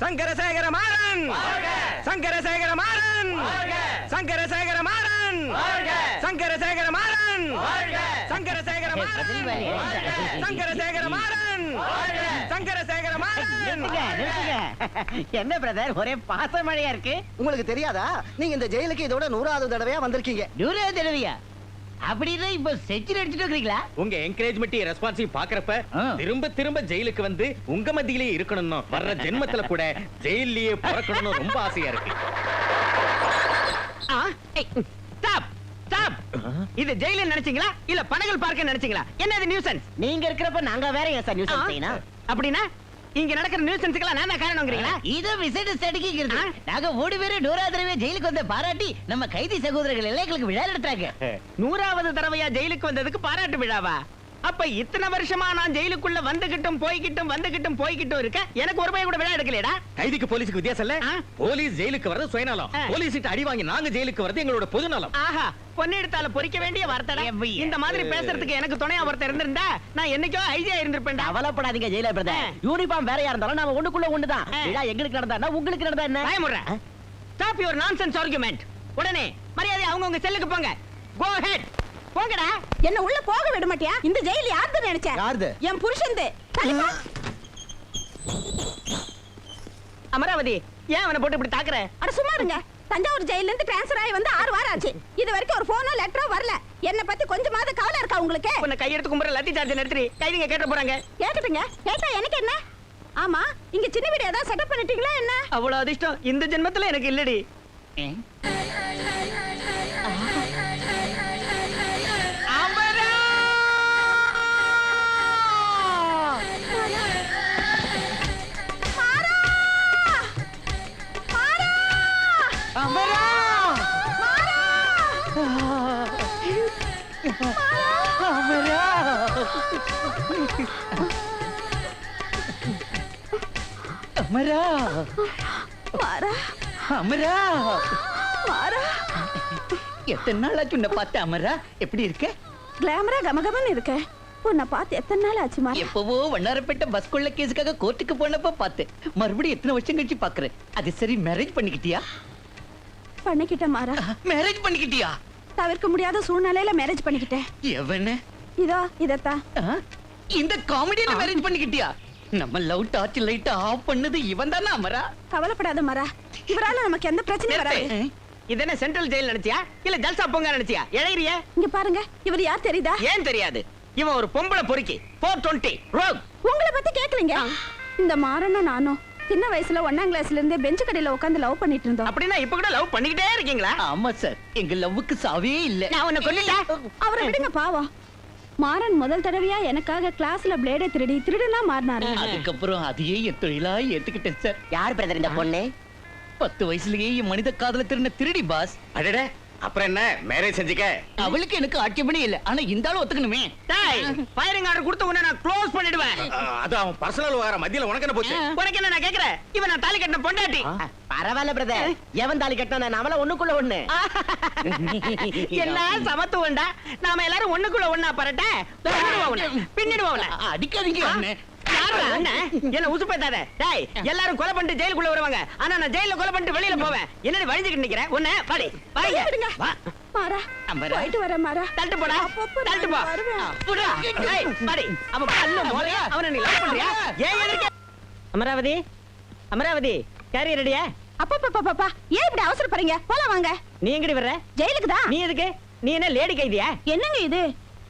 சங்கரசேகர மாறன் சங்கரசேகர மாறன் சங்கரசேகர மாறன் சங்கரசேகர மாறன் சங்கரசேகர மாறன் சங்கரசேகர மாறன் சங்கரசேகர மாறன். என்ன பிரதர் ஒரே பாச மழையா இருக்கு? உங்களுக்கு தெரியாதா? நீங்க இந்த ஜெயிலுக்கு இதோட 100வது தடவையா வந்திருக்கீங்க. 100வது தடவையா? அப்படின்னா இப்ப செஞ்சுரி அடிச்சுட்டு இருக்கீங்களா? உங்க என்கரேஜ்மெண்ட் ரெஸ்பான்சிவ் பாக்குறப்ப திரும்ப திரும்ப ஜெயிலுக்கு வந்து உங்க மத்தியிலேயே இருக்கணும். வர்ற ஜென்மத்துல கூட ஜெயிலே பிறக்கணும்னு ரொம்ப ஆசையா இருக்கு. இது ஜெயில நினைச்சீங்களா இல்ல பனகல் பார்க்க நினைச்சீங்களா? என்ன இது நியூசன்ஸ்? நீங்க இருக்கிறப்ப நாங்க வேற ஏன் சார் நியூசன்ஸ் செய்யணும்? அப்படின்னா இங்க நடக்கிற நியூசன்ஸ்க்குலாம் நான் தான் காரணம்ங்கறீங்களா? இது விசேட ஸ்ட்ராட்டஜிங்கிறது. நாங்க 100 பேர் 100வது தடவை ஜெயிலுக்கு வந்த பாராட்டி நம்ம கைதி சகோதரர்கள் எங்களுக்கு விழா நடத்துறாங்க. 100வது தடவையா ஜெயிலுக்கு வந்ததுக்கு பாராட்டு விழாவா? அப்ப இத்தனை வருஷமா நான் ஜெயிலுக்குள்ள வந்துகிட்டும் போய்கிட்டும் இருக்க எனக்கு ஒரு பைய கூட விழா எடுக்கலடா. கைதிக்கு போலீஸுக்கு வித்தியாசம் இல்ல. போலீஸ் ஜெயிலுக்கு வரது சுயநலம், போலீஸ் கிட்ட அடி வாங்கி நாங்க ஜெயிலுக்கு வரது எங்களோட பொதுநலம். ஆஹா, பொன்னெடுத்தால பொறிக்க வேண்டிய வார்த்தைடா. இந்த மாதிரி பேசுறதுக்கு எனக்கு துணையா ஒருத்தர் இருந்திருந்தா நான் என்னைக்கோ ஐடியா இருந்திருப்பேன்டா. அவலப்படாதீங்க ஜெயிலர் பிரதர். யூனிஃபார்ம் வேறயா இருந்தாலும் நாம ஒண்ணுக்குள்ள ஒண்ணுதான். விழா எங்களுக்கு நடந்தா உங்களுக்கு நடந்தா என்ன? பயமுற. Stop your nonsense argument. உடனே மரியாதை அவங்க செல்லுக்கு போங்க. Go ahead. போங்கடா. என்ன உள்ள போக விட மாட்டியா? இந்த ஜெயில் யாருது நினைச்ச? யாருது? என் புருஷன்து. அமராவதி, ஏன் அவனை போட்டு இப்படி தாக்குற? அட சும்மா இருங்க. தஞ்சாவூர் ஜெயில இருந்து ட்ரான்ஸ்ஃபர் ஆகி வந்து 6 வாரம் ஆச்சு. இது வரைக்கும் ஒரு போனோ லெட்டரோ வரல. என்ன பத்தி கொஞ்சமாவது கவலை இருக்கா உங்களுக்கு? உன்னை கையெடுத்து கும்பற லத்தி சார்ஜ் நிறுத்தி கைதிங்க கேட்ட போறாங்க. கேட்டுட்டுங்க. கேட்டா எனக்கு என்ன? ஆமா, இங்க சின்ன வீடு ஏதாவது செட்டப் பண்ணிட்டீங்களா என்ன? அவ்வளவு அதிர்ஷ்டம் இந்த ஜென்மத்துல எனக்கு இல்லடி. அமரா, மாறா, அமரா, மாறா. எத்தனை நாளாச்சு உன்னை பார்த்து அமரா? எப்படி இருக்க? கிளாமரா கமகமன்னு இருக்க. உன்னை பார்த்து எத்தனை நாள் ஆச்சு மாறா? எப்பவோ வண்ணாரப்பேட்டை பஸ் கொள்ள கேஸுக்காக கோர்ட்டுக்கு போனப்ப பார்த்தேன். மறுபடியும் எத்தனை வருஷம் கழிச்சு பாக்குறேன். அது சரி, மேரேஜ் பண்ணிக்கிட்டியா? பண்ணிக்கிட்டேன் மாறா. மேரேஜ் பண்ணிக்கிட்டியா? தவிர்க்க முடியாத சூழ்நிலையில மேரேஜ் பண்ணிக்கிட்டேன். எவன? இதோ இதத்தான். இந்த காமெடியில மேரேஜ் பண்ணிக்கிட்டியா? நம்ம லவ் டார்ச் லைட் ஆஃப் பண்ணது இவன் தானே அமரா? கவலைப்படாத மாறா, இவரால நமக்கு எந்த பிரச்சனையும் வராது. இது என்ன சென்ட்ரல் ஜெயில் நினைச்சியா இல்ல ஜல்சா பொங்க நினைச்சியா? இளையறிய இங்க பாருங்க, இவர் யார் தெரியுதா? ஏன் தெரியாது? இவன் ஒரு பொம்பளை பொறுக்கி 420 ரோக். உங்களை பத்தி கேட்கலீங்க. இந்த மாறனும் நானும் சின்ன வயசுல 1ஆம் கிளாஸ்ல இருந்தே பெஞ்ச் கடையில உட்கார்ந்து லவ் பண்ணிட்டு இருந்தோம். அப்படின்னா இப்ப கூட லவ் பண்ணிக்கிட்டே இருக்கீங்களா? ஆமா சார், எங்க லவ்வுக்கு சாவே இல்ல. நான் உன்னை கொல்லிட்டேன். அவரை விடுங்க பாவம். மாறன் முதல் தடவையா எனக்காக கிளாஸ்ல பிளேடை திருடுனா மாறினாரு. அதுக்கப்புறம் அதையே என் தொழிலா ஏத்துக்கிட்டேன் சார். யார் பிரதர் இந்த பொண்ணு? 10 வயசுலயே என் மனித காதல திருடின திருடி பாஸ். அடடே, அப்புறம் என்ன மேரேஜ் செஞ்சுக்க? அவளுக்கு எனக்கு ஆட்சேபணி இல்ல, ஆனா இந்த ஆளு ஒத்துக்கணுமே. டேய், ஃபயரிங் ஆர்டர் கொடுத்து உன்னை நான் க்ளோஸ் பண்ணிடுவேன். அது அவன் பர்சனல் விவகாரம். மத்தியில உனக்கு என்ன போச்சு? உனக்கு என்ன நான் கேக்குறேன்? இவன் நான் தாலி கட்டின பொண்டாட்டி. பரவாயில்ல பிரதர், எவன் தாலி கட்டினா நாமல ஒண்ணுக்குள்ள ஒண்ணு. என்ன சமத்துவம்டா. நாம எல்லாரும் ஒண்ணுக்குள்ள ஒண்ணா பரட்ட பின்னிடுவோம். அடிக்காதீங்க அண்ணே. யாரா அண்ணன்? என்ன உசுப்பேத்தாத. டேய், எல்லாரும் கொலை பண்ணிட்டு ஜெயிலுக்குள்ள வருவாங்க. ஆனா நான் ஜெயில கொலை பண்ணிட்டு வெளியில போவேன். என்னடி வழிஞ்சிட்டு நிக்கிறேன்? உன்னை பாடி பாடிங்க. விடுங்க. மாறா, போயிட்டு வரேன் மாறா. தள்ளிட்டு போடா. தள்ளிட்டு போ. புடா. டேய், பாடி. அவ கண்ணு மோரையா? அவனை நீ லவ் பண்றியா? ஏன் எதிர்க்க? அமராவதி, அமராவதி, கேரியர் ரெடியா? அப்பா, ஏன் இப்படி அவசரப்படுறீங்க? போலாம் வாங்க. நீ எங்கடி வர்ற? ஜெயிலுக்கு தான். நீ எதுக்கு? நீ என்ன லேடி கைதியா? என்னங்க இது?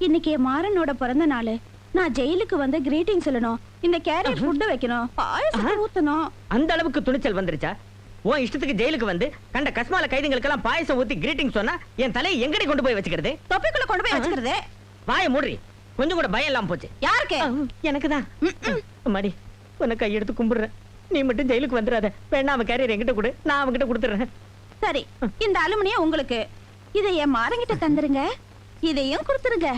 இன்னைக்கு மாறனோட பிறந்த நாள். நான் ஜெயிலுக்கு வந்து கிரீட்டிங் சொல்லணும். இந்த கேரியர் ஃபுட் வைக்கணும், பாயாசத்தை ஊத்தணும். அந்த அளவுக்கு துணிச்சல் வந்துருச்சா? உன் இஷ்டத்துக்கு ஜெயிலுக்கு வந்து கண்ட கஸ்மால கைதிகளுக்கெல்லாம் பாயாசம் ஊத்தி கிரீட்டிங் சொன்னா என் தலையை எங்கடி கொண்டு போய் வச்சுக்கிறது? தொப்பிக்குள்ள கொண்டு போய் வச்சுக்கிறது. வாயை மூடி. கொஞ்சம் கூட பயம் இல்லாம போச்சு. யாருக்கு? எனக்குதான். மாடி, உன்னை கையெடுத்து கும்பிடுறேன். நீ மட்டும் ஜெயிலுக்கு வந்துடாத. வேணா அவன் கேரியர் என்கிட்ட கொடு, நான் அவன்கிட்ட கொடுத்துறேன். சரி, இந்த அலுமினியம் உங்களுக்கு. இதை என் மாறங்கிட்ட தந்துருங்க. இதையும் கொடுத்துருங்க.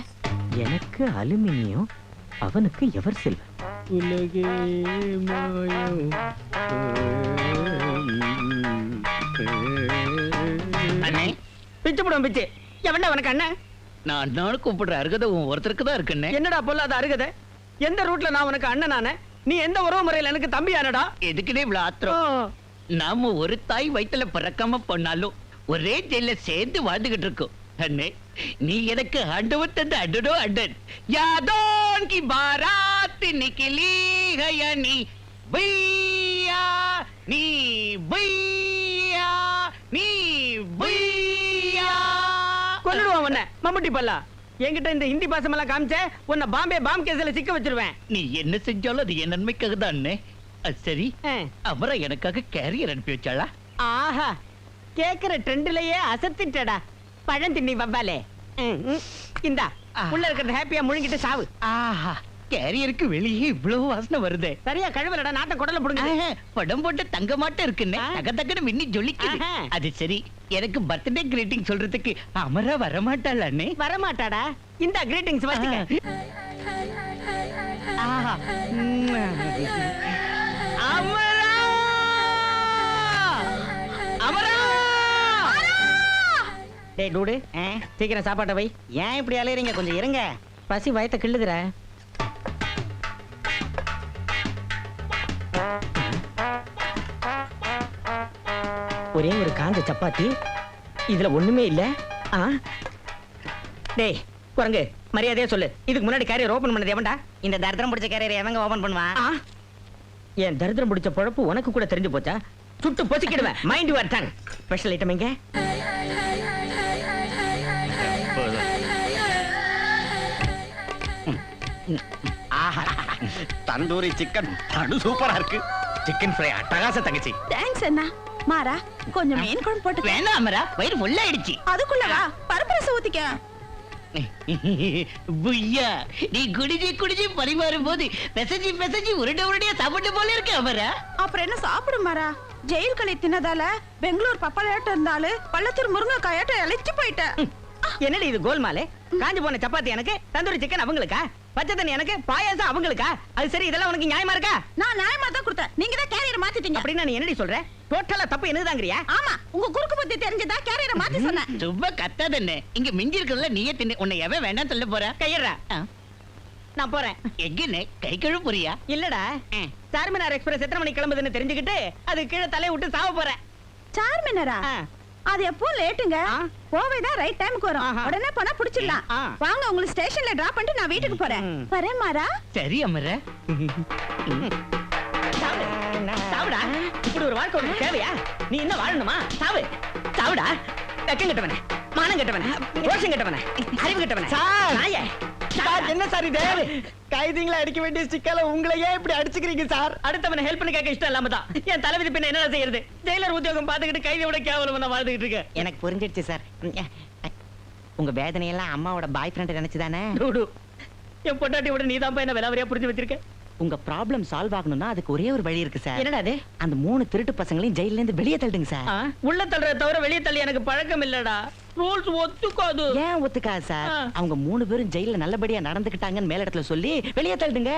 எனக்கு அலுமினியம், அவனுக்கு எவர் சில்வர். உலகே மாயம். அண்ணே, பிச்சு போடுவோம் பிச்சு. எவன்டா அவனுக்கு அண்ணன்? நான் அண்ணான்னு கூப்பிடுற அருகதை ஒருத்தருக்கு தான் இருக்குன்னு. என்னடா பொல்லாத அருகதை? எந்த ரூட்ல நான் உனக்கு அண்ணன்? நானே நீ எந்த உறவு முறையில எனக்கு தம்பி ஆனடா எதுக்குனே இவ்வளவு ஆத்திரம்? நாம ஒரு தாய் வயித்துல பிறக்காம பண்ணாலும் ஒரே ஜெயில சேர்ந்து வாழ்ந்துகிட்டு இருக்கோம். அண்ணே, நீ எனக்கு ஆண்டவன் தந்த அடடோ அண்டன். யாதோன் கி பாராத் நிக்கலி ஹயனி பையா நீ பையா நீ பையா. கொன்னுடுவான் உன்னை மம்முட்டி பல்லா. என்கிட்ட இந்த ஹிந்தி பாசமெல்லாம் காமிச்ச உன்னை பாம்பே பாம் கேஸ்ல சிக்க வச்சிருவேன். நீ என்ன செஞ்சாலும் அது என் நன்மைக்காக தான் அண்ணே. அது சரி, அமரா எனக்காக கேரியர் அனுப்பி வச்சாளா? ஆஹா, கேக்குற ட்ரெண்ட்லயே அசத்திட்டடா பழந்திண்ணி வவ்வாலே. இந்தா உள்ள இருக்கிறது ஹாப்பியா முழுங்கிட்டு சாவு. ஆஹா, கேரியருக்கு வெளியே இவ்வளவு வாசனை வருதே. சரியா கழுவலடா, நாட்டம் குடல புடுங்க. படம் போட்டு தங்க மாட்ட இருக்குன்னு தக தகன்னு மின்னி ஜொலிக்குது. அது சரி, எனக்கு பர்த்டே கிரீட்டிங் சொல்றதுக்கு அமரா வரமாட்டாள் அண்ணே. வரமாட்டாடா, இந்த கிரீட்டிங்ஸ் வச்சுக்க. ஆஹா. அமரா! அமரா! டேய் டூடு, சீக்கிரம் சாப்பாட்டை வை. ஏன் இப்படி அலையறீங்க? கொஞ்சம் இருங்க. பசி வயத்தை கிள்ளுதுற. ஒரே ஒரு காஞ்ச சப்பாத்தி, இதுல ஒண்ணுமே இல்ல. டேய் குரங்கு, மரியாதையா சொல்லு, இதுக்கு முன்னாடி கேரியர் ஓபன் பண்ணது எவன்டா? இந்த தரித்திரம் பிடிச்ச கேரியர் எவங்க ஓபன் பண்ணுவான்? என் தரித்திரம் பிடிச்ச பொழப்பு உனக்கு கூட தெரிஞ்சு போச்சா? சுட்டு பொசிக்கிடுவேன். Mind your tongue. Special item எங்க? தந்தூரி சிக்கன் படு சூப்பரா இருக்கு. சிக்கன் ஃப்ரை அட்டகாச தங்கச்சி. தேங்க்ஸ் அண்ணா. மாறா, கொஞ்சம் மீன் குழம்பு போட்டு. வேணாம் அமரா, வயிறு full ஆயிடுச்சு. அதுக்குள்ள வா, பருப்பு ரசம் ஊத்திக்க. புய்யா, நீ குடிஜி குடிஜி பரிமாறும் போது பெசஞ்சி பெசஞ்சி உருண்டை உருண்டையா சாப்பிட்டு போல இருக்கு அமரா. அப்புறம் என்ன சாப்பிடு மாறா? ஜெயில் களி தின்னதால பெங்களூர் பப்பளையாட்டம் இருந்தாலும் பள்ளத்தூர் முருங்கைக்காயாட்டம் இழைச்சு போயிட்டேன். என்னடி இது கோல்மாலே? காஞ்சு போன சப்பாத்தி எனக்கு, தந்தூரி சிக்கன் அவங்களுக்கா, பச்சை தண்ணி எனக்கு, பாயாசம் அவங்களுக்கா? அது சரி, இதெல்லாம் உனக்கு நியாயமா இருக்கா? நான் நியாயமா தான் கொடுத்தேன், நீங்க தான் கேரியர் மாத்திட்டீங்க. அப்படின்னா நீ என்னடி சொல்ற? டோட்டலா தப்பு என்னதாங்கறியா? ஆமா, உங்க குறுக்கு புத்தி தெரிஞ்சதா கேரியரை மாத்தி சொன்னேன். சும்மா கத்தாதண்ணே, இங்க மிஞ்சி இருக்கிறதுல நீயே தின்னு. உன்னை எவன் வேண்டாம் சொல்ல போற? கையறா, நான் போறேன். எங்கன்னு கை கழுவு போறியா? இல்லடா, சார்மினார் எக்ஸ்பிரஸ் எத்தனை மணிக்கு கிளம்புதுன்னு தெரிஞ்சுக்கிட்டு அது கீழே தலையை விட்டு சாவ போறேன். சார்மினரா? அது எப்போ லேட்டுங்க. போவேதான் ரைட் டைமுக்கு வரும். உடனே போனா புடிச்சிடலாம். வாங்க, உங்களுக்கு ஸ்டேஷன்ல டிராப் பண்ணிட்டு நான் வீட்டுக்கு போறேன். வரேன் மாறா. சரி அமரா. சாவுடா, இப்படி ஒரு வாழ்க்கை உனக்கு தேவையா? நீ என்ன வாழணுமா? சாவு, சாவுடா. வெக்கம் கெட்டவனே, மானம் கெட்டவனே, ரோஷம் கெட்டவனே, அறிவு கெட்டவனே. நாயே. என்ன சார் இது? கைதிங்களா அடிக்க வேண்டிய ஸ்டிக்கால உங்களையே இப்படி அடிச்சுக்கிறீங்க சார். அடுத்தவனை ஹெல்ப் பண்ண கேட்க இஷ்டம் இல்லாம தான் என் தலைவிதி பின்ன என்ன செய்யறது? ஜெயிலர் உத்தியோகம் பாத்துக்கிட்டு கைதியோட கேவலம் நான் வாழ்ந்துகிட்டு இருக்கேன். எனக்கு புரிஞ்சிடுச்சு சார். உங்க வேதனையெல்லாம் அம்மாவோட பாய் ஃப்ரெண்ட் நினைச்சுதானே? என் பொண்டாட்டியோட நீதான் என்ன விலாவரியா புரிஞ்சு வச்சிருக்க. உங்க ப்ராப்ளம் சால்வ் ஆகணும்னா அதுக்கு ஒரே ஒரு வழி இருக்கு சார். என்னடா அது? அந்த 3 திருட்டு பசங்களையும் ஜெயில இருந்து வெளியே தள்ளுங்க சார். உள்ள தள்ளுறத தவிர வெளியே தள்ளி எனக்கு பழக்கம் இல்லடா. ரூல்ஸ் ஒத்துக்காது. ஏன் ஒத்துக்காது சார்? அவங்க 3 பேரும் ஜெயில நல்லபடியா நடந்துக்கிட்டாங்கன்னு மேல இடத்துல சொல்லி வெளியே தள்ளுங்க.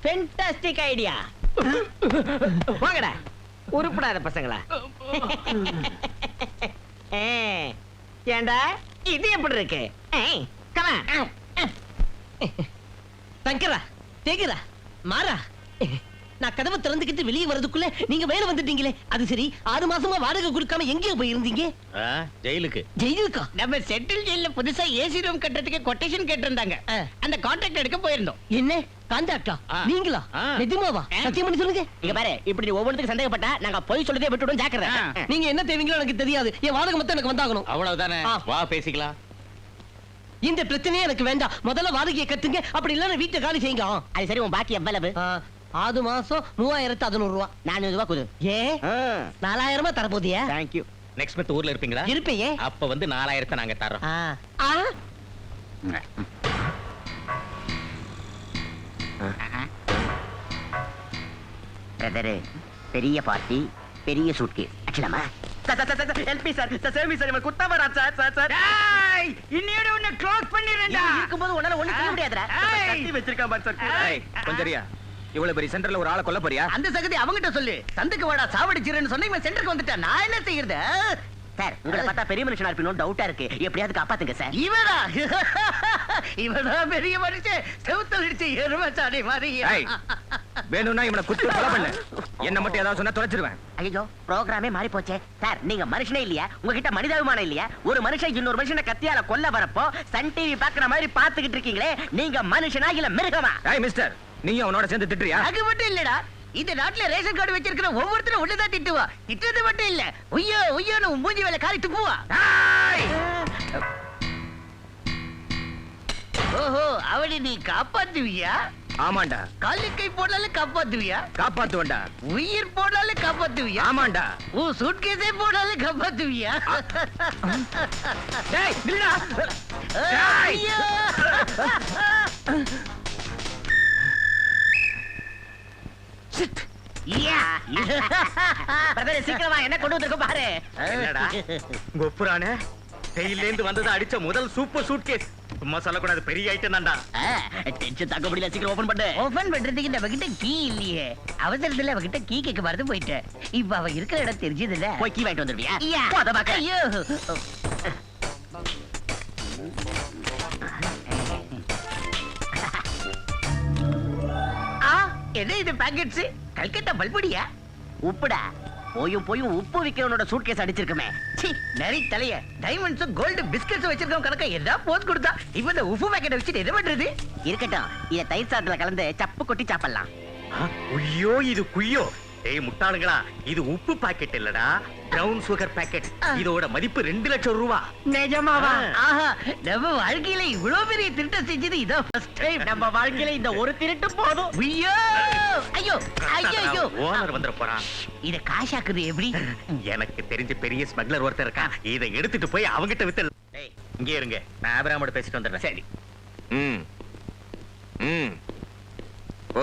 Fantastic idea. வாங்கடா உருப்படாத பசங்களா. ஏண்டா இது எப்படி இருக்கு? தங்கரா தேகிறா மாறா, நான் கதவை திறந்துக்கிட்டு வெளியே வரதுக்குள்ள நீங்க மேல வந்துட்டீங்களே. அது சரி, 6 மாசமா வாடகை கொடுக்காம எங்கேயோ போயிருந்தீங்க? ஜெயிலுக்கு. ஜெயிலுக்கா? நம்ம செட்டில் ஜெயில புதுசா ஏசி ரூம் கட்டுறதுக்கு கொட்டேஷன் கேட்டிருந்தாங்க. அந்த கான்ட்ராக்ட் எடுக்க போயிருந்தோம். என்ன கான்ட்ராக்டா? நீங்களா? நிஜமாவா? சத்தியம் பண்ணி சொல்லுங்க. இங்க பாரு, இப்படி ஒவ்வொருத்தருக்கு சந்தேகப்பட்டா நாங்க போய் சொல்றதே விட்டுடும். ஜாக்கிரதை. நீங்க என்ன தேவீங்களோ எனக்கு தெரியாது. என் வாடகை மொத்தம் எனக்கு வந்தாகணும். அவ்வளவுதானே, வா பேசிக்கலாம். இந்த பிரச்சனையே எனக்கு வேண்டாம். முதல்ல வாடகையை கட்டுங்க, அப்படி இல்லன்னா வீட்டை காலி செய்யுங்க. அது சரி, உன் பாக்கி எவ்வளவு? 6 மாசம் 3600 ரூபா. 400 ரூபாய் கொடு. ஏன் 4000 தர போதியா? தேங்க்யூ. நெக்ஸ்ட் மந்த் ஊர்ல இருப்பீங்களா? இருப்பேயே. அப்ப வந்து 4000 நாங்க தரோம். பிரதரே, பெரிய பார்ட்டி, பெரிய சூட்கேஸ். அச்சலமா எல்பி சார், சேமி சார், இவன் குத்த வரா சார். டேய், இன்னியோட உன்னை க்ளோஸ் பண்ணிரேன்டா. இருக்கும்போது உன்னால ஒண்ணு செய்ய முடியாதுடா. கட்டி வச்சிருக்கான் பாரு சார். ஏய் கொஞ்சரியா, இவ்வளவு பெரிய சென்டர்ல ஒரு ஆளை கொல்ல போறியா? அந்த சகதி அவங்கிட்ட சொல்லு. சந்துக்கு வாடா சாவடிச்சிரேன்னு சொன்ன இவன் சென்டருக்கு வந்துட்டான். நான் என்ன செய்யறது? சார், உங்களை பார்த்தா பெரிய மனுஷனா இருப்பீங்க, டவுட்டா இருக்கு. எப்படியாவது காப்பாத்துங்க சார். இவரா? இவனா பெரிய மனுஷன்? செவுத்தல் இடிச்சு எருமை சாடி மாதிரி. வேணும்னா இவனை குத்து கொலை பண்ணு. என்ன மட்டும் ஏதாவது சொன்னா தொலைச்சிருவேன். ஐயோ ப்ரோகிராமே மாறி போச்சே சார். நீங்க மனுஷனே இல்லையா? உங்ககிட்ட மனிதாபிமானம் இல்லையா? ஒரு மனுஷன் இன்னொரு மனுஷனை கத்தியால கொல்ல வரப்போ சன் டிவி பாக்குற மாதிரி பாத்துக்கிட்டு இருக்கீங்களே, நீங்க மனுஷனா இல்ல மிருகமா? ஏய் மிஸ்டர், நீயும் அவனோட சேர்ந்து திட்டுறியா? அது மட்டும் இல்லடா, இந்த நாட்டுல ரேஷன் கார்டு வச்சிருக்கிற ஒவ்வொருத்தரும் ஒண்ணுதான் திட்டுவா. திட்டுறது மட்டும் இல்ல, ஒய்யோ ஒய்யோன்னு உன் மூஞ்சி வேலை காரி துப்புவா. ஓஹோ, அவனை நீ காப்பாத்துவியா? ஆமாண்டா. காலிக்கை போடாலும் காப்பாத்துவியா? காப்பாத்துவண்டா. உயிர் போடாலும் காப்பாத்துவியா? ஆமாண்டா. உன் சூட்கேஸே போடாலும் காப்பாத்துவியா? டேய் நில்லுடா. டேய். ஐயோ! பிரதர் சீக்கிரமா என்ன கொண்டு வந்திருக்க பாரு. என்னடா கொப்புரானே, ஜெயில இருந்து வந்தது அடிச்ச முதல் சூப்பர் சூட்கேஸ். சும்மா சொல்லக்கூடாது, பெரிய ஐட்டம் தான்டா. டென்ஷன் தாங்க முடியல, சீக்கிரம் ஓபன் பண்ணு. ஓபன் பண்றதுக்கு நம்மகிட்ட கீ இல்லையே. அவசரத்துல அவகிட்ட கீ கேட்க மறந்து போயிட்டேன். இப்ப அவ இருக்கிற இடம் தெரிஞ்சது இல்ல. போய் கீ வாங்கிட்டு வந்துருவியா? ஐயா. போ, அத பாக்க. ஐயோ! ஆ, என்ன இது பாக்கெட்ஸ்? கல்கத்தா பல்புடியா? உப்புடா. போயும் உப்பு விக்கிறவனோட சூட்கேஸ் அடிச்சிருக்குமே. சீ, நரி தலைய. டைமண்ட்ஸும் கோல்டு பிஸ்கட்ஸ் வச்சிருக்கவன் கணக்கா என்ன போஸ் கொடுத்தா? இப்ப இந்த உப்பு பாக்கெட்டை வச்சுட்டு என்ன பண்றது? இருக்கட்டும், இத தயிர் சாதத்துல கலந்து சப்பு கொட்டி சாப்பிடலாம். ஐயோ இது குய்யோ. ஏய் முட்டாளுங்களா, இது உப்பு பாக்கெட் இல்லடா, பிரவுன் சுகர் பாக்கெட். இதோட மதிப்பு 2 லட்சம் ரூபாய். நிஜமாவா? ஆஹா, நம்ம வாழ்க்கையில இவ்வளவு பெரிய திருட்டம் செஞ்சது இதான் ஃபர்ஸ்ட் டைம். நம்ம வாழ்க்கையில இந்த ஒரு திருட்டு போதும். ஐயோ! ஐயோ! ஐயோ! ஓனர் வந்துற போறான். இத காசாக்குது எப்படி? எனக்கு தெரிஞ்ச பெரிய ஸ்மக்லர் ஒருத்தர் இருக்கான். இதை எடுத்துட்டு போய் அவங்கிட்ட வித்து. ஏய் இங்கே இருங்க, நான் ஆபிரகாமோட பேசிட்டு வந்துடுறேன். சரி.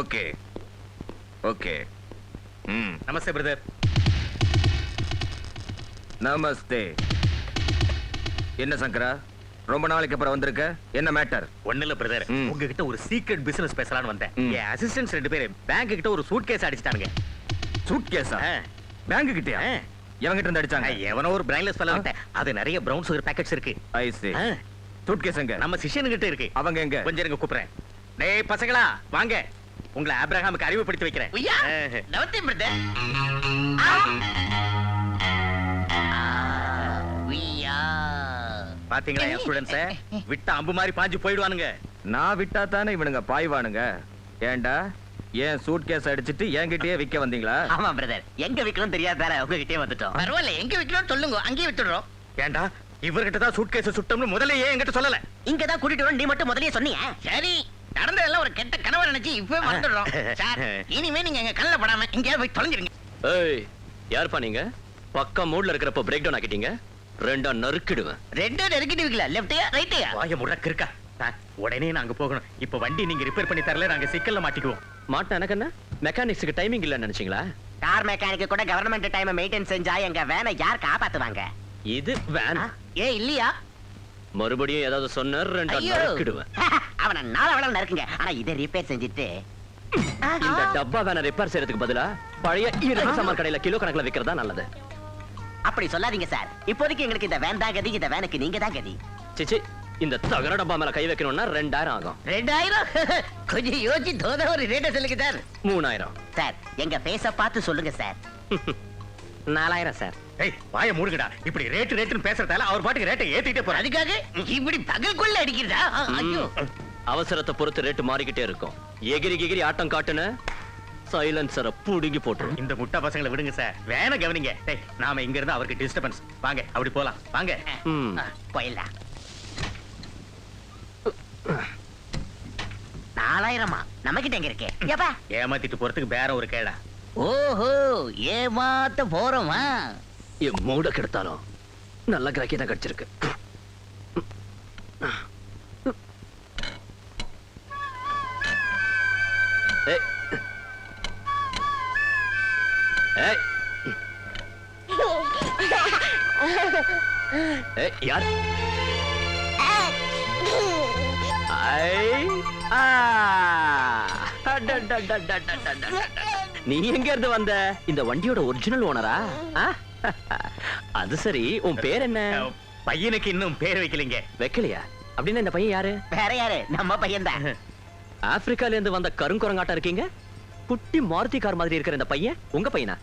Okay okay. நமஸ்தே பிரதர். நமஸ்தே. என்ன சங்கரா, ரொம்ப நாளைக்கு அப்புறம் வந்திருக்க, என்ன மேட்டர்? ஒண்ணு இல்ல பிரதர், உங்ககிட்ட ஒரு சீக்ரெட் பிசினஸ் பேசலாம்னு வந்தேன். என் அசிஸ்டன்ட்ஸ் 2 பேரு பேங்க் கிட்ட ஒரு சூட்கேஸ் அடிச்சிட்டானுங்க. சூட்கேஸா? பேங்க் கிட்டயா? எவங்கிட்ட இருந்து அடிச்சாங்க? எவனோ ஒரு பிரைன்லெஸ் ஃபெல்லோ கிட்ட. அது நிறைய பிரவுன் சுகர் பாக்கெட்ஸ் இருக்கு. ஐ சீ. சூட்கேஸ் எங்க? நம்ம சிஷ்யன் கிட்ட இருக்கு. அவங்க எங்க? கொஞ்சம் இருங்க, கூப்பிடுறேன். டேய் பசங்களா வாங்க, உங்களை ஆபிரகாமுக்கு அறிமுகப்படுத்தி வைக்கிறேன். உய்யா! நமஸ்தே பிரதர். உய்யா! பாத்தீங்களா என் ஸ்டூடண்ட்ஸ், விட்ட அம்பு மாதிரி பாஞ்சு போயிடுவானுங்க. நான் விட்டா தானே இவனுங்க பாய்வானுங்க. ஏண்டா, ஏன் சூட்கேஸ் அடிச்சிட்டு என்கிட்டயே விக்க வந்தீங்களா? ஆமா பிரதர், எங்க விக்கணும் தெரியாதால உங்ககிட்டயே வந்துட்டோம். பரவாயில்ல, எங்க வைக்கணும் சொல்லுங்க, அங்கேயே விட்டுடுறோம். ஏண்டா இவர்கிட்ட தான் சூட்கேஸ் சுட்டோம்னு முதல்ல ஏன் என்கிட்ட சொல்லல? இங்க தான் கூட்டிட்டு வரணும், நீ மட்டும் முதல்லயே சொன்னீங்க. சரி, நடந்ததெல்லாம் ஒரு கெட்ட கனவு நினைச்சு இப்பவே மறந்துடுறோம். சார், இனிமே நீங்க எங்க கண்ணுல படாம இங்கேயாவது போய் தொலைஞ்சிருங்க. ஏய், யார்ப்பா நீங்க? பக்கா மூட்ல இருக்கிறப்ப பிரேக் டவுன் ஆக்கிட்டீங்க. 2 நறுக்கிடுவேன். 2 நெருக்கிடுவீங்களா? லெஃப்ட்யா ரைட்யா? வாய முடக்கு இருக்கா? உடனே நாங்க போகணும். இப்ப வண்டி நீங்க ரிப்பேர் பண்ணி தரல, நாங்க சிக்கல்ல மாட்டிக்குவோம். மாட்ட எனக்கு என்ன? மெக்கானிக்ஸுக்கு டைமிங் இல்லன்னு நினைச்சீங்களா? கார் மெக்கானிக் கூட கவர்மெண்ட் டைம் மெயின்டைன் செஞ்சா எங்க வேனை யார் காப்பாத்துவாங்க? இது வேன். ஏ இல்லையா? மறுபடியும் ஏதாவது சொன்ன 2 ஐயோ. நறுக்கிடுவேன். அவனை நாளவளவு நறுக்குங்க. ஆனா இதை ரிப்பேர் செஞ்சுட்டு இந்த டப்பா வேனை ரிப்பேர் செய்யறதுக்கு பதிலா பழைய இரும்பு சாமான் கடையில கிலோ கணக்குல விக்கிறதா நல்லது. அப்படி சொல்லாதீங்க சார். இப்போதைக்கு எங்களுக்கு இந்த வேன் தான் கதி, இந்த வேனுக்கு நீங்க தான் கதி. சிச்சி, இந்த தகர டப்பா மேல கை வைக்கணும்னா 2000 ஆகும். 2000? கொஞ்சம் யோசிச்சு தோத ஒரு ரேட்டை சொல்லுங்க சார். 3000. சார் எங்க பேச பார்த்து சொல்லுங்க சார். 4000 சார். ஏய் வாய மூடுங்கடா. இப்படி ரேட்டுன்னு பேசுறதால அவர் பாட்டுக்கு ரேட்டை ஏத்திட்டே போறாரு. அதுக்காக இப்படி பகல்குள்ள அடிக்கிறதா? ஐயோ! அவசரத்தை பொறுத்து ரேட்டு மாறிக்கிட்டே இருக்கும். எகிரி ஆட்டம் காட்டுன சைலன்சரை புடுங்கி போட்டுரும். இந்த முட்டா பசங்களை விடுங்க சார், வேணா கவனிங்க. டேய் நாம இங்க இருந்து அவருக்கு டிஸ்டர்பன்ஸ். வாங்க அப்படி போலாம் வாங்க. ம். போயிடலாம். 4000 நம்ம கிட்ட எங்க இருக்கு? ஏப்பா ஏமாத்திட்டு போறதுக்கு வேற ஒரு கேடா. ஓஹோ, ஏமாத்த போறோமா? என் மூட கெடுத்தாலும் நல்ல கிராக்கி தான் கிடைச்சிருக்கு. ஏய். ஏய். ஏய், யார்? ஐ, ஆ. நீ எங்க இருந்து வந்த? இந்த வண்டியோட ஒரிஜினல் ஓனரா? அது சரி, உன் பேர் என்ன? பையனுக்கு இன்னும் பேர் வைக்கலீங்க. வைக்கலையா? அப்படின்னா இந்த பையன் யாரு? வேற யாரு? நம்ம பையன் தான். ஆப்பிரிக்கால இருந்து வந்த கருங்குரங்காட்டம் இருக்கீங்க. குட்டி மாருதி கார் மாதிரி இருக்கிற இந்த பையன் உங்க பையனா?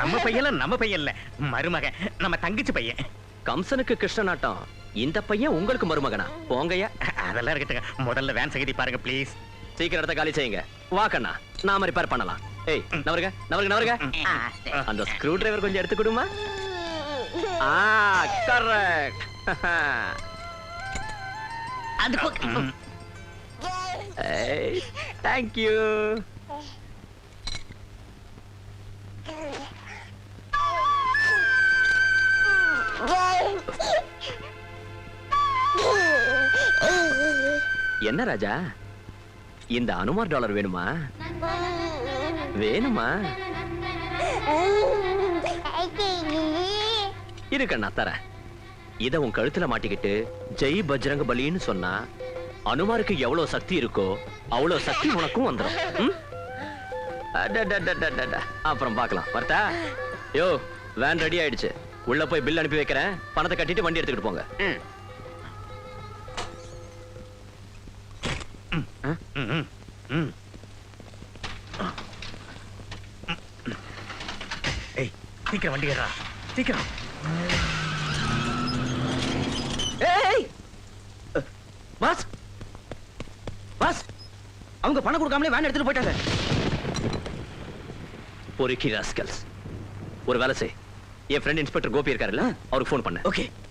நம்ம பையன் இல்ல மருமகன், நம்ம தங்கச்சி பையன். கம்சனுக்கு கிருஷ்ணனாட்டம் இந்த பையன் உங்களுக்கு மருமகனா? போங்கய்யா. அதெல்லாம் இருக்கட்டுங்க, முதல்ல வேன் சகதி பாருங்க ப்ளீஸ். சீக்கிரம் இடத்த காலி செய்யுங்க. வா கண்ணா, நாம ரிப்பேர் பண்ணலாம். ஏய் நவருங்க. அந்த ஸ்க்ரூ டிரைவர் கொஞ்சம் எடுத்து கொடுமா. கரெக்ட். அது பக்கம். ஏய், thank you. என்ன ராஜா, இந்த அனுமார் டாலர் வேணுமா? இருக்கண்ணா தரேன். இத உன் கழுத்துல மாட்டிக்கிட்டு ஜெய் பஜ்ரங்க பலின்னு சொன்னா அனுமாருக்கு எவ்வளவு சக்தி இருக்கோ அவ்வளவு சக்தி உனக்கும் வந்துடும். ம்? அடடடடடடட. அப்புறம் பார்க்கலாம். வரட்டா? யோ, வேன் ரெடி ஆயிடுச்சு. உள்ள போய் பில் அனுப்பி வைக்கிறேன். பணத்தை கட்டிட்டு வண்டி எடுத்துக்கிட்டு போங்க. ஏய், சீக்கிரம் வண்டி ஏறா, சீக்கிரம். ஏய் பாஸ், அவங்க பணம் கொடுக்காமலே வேன் எடுத்துட்டு போயிட்டாங்க. பொறுக்கி ராஸ்கல்ஸ். ஒரு வேலை செய், என் ஃப்ரெண்ட் இன்ஸ்பெக்டர் கோபி இருக்காருல்ல, அவருக்கு ஃபோன் பண்ணு. ஓகே.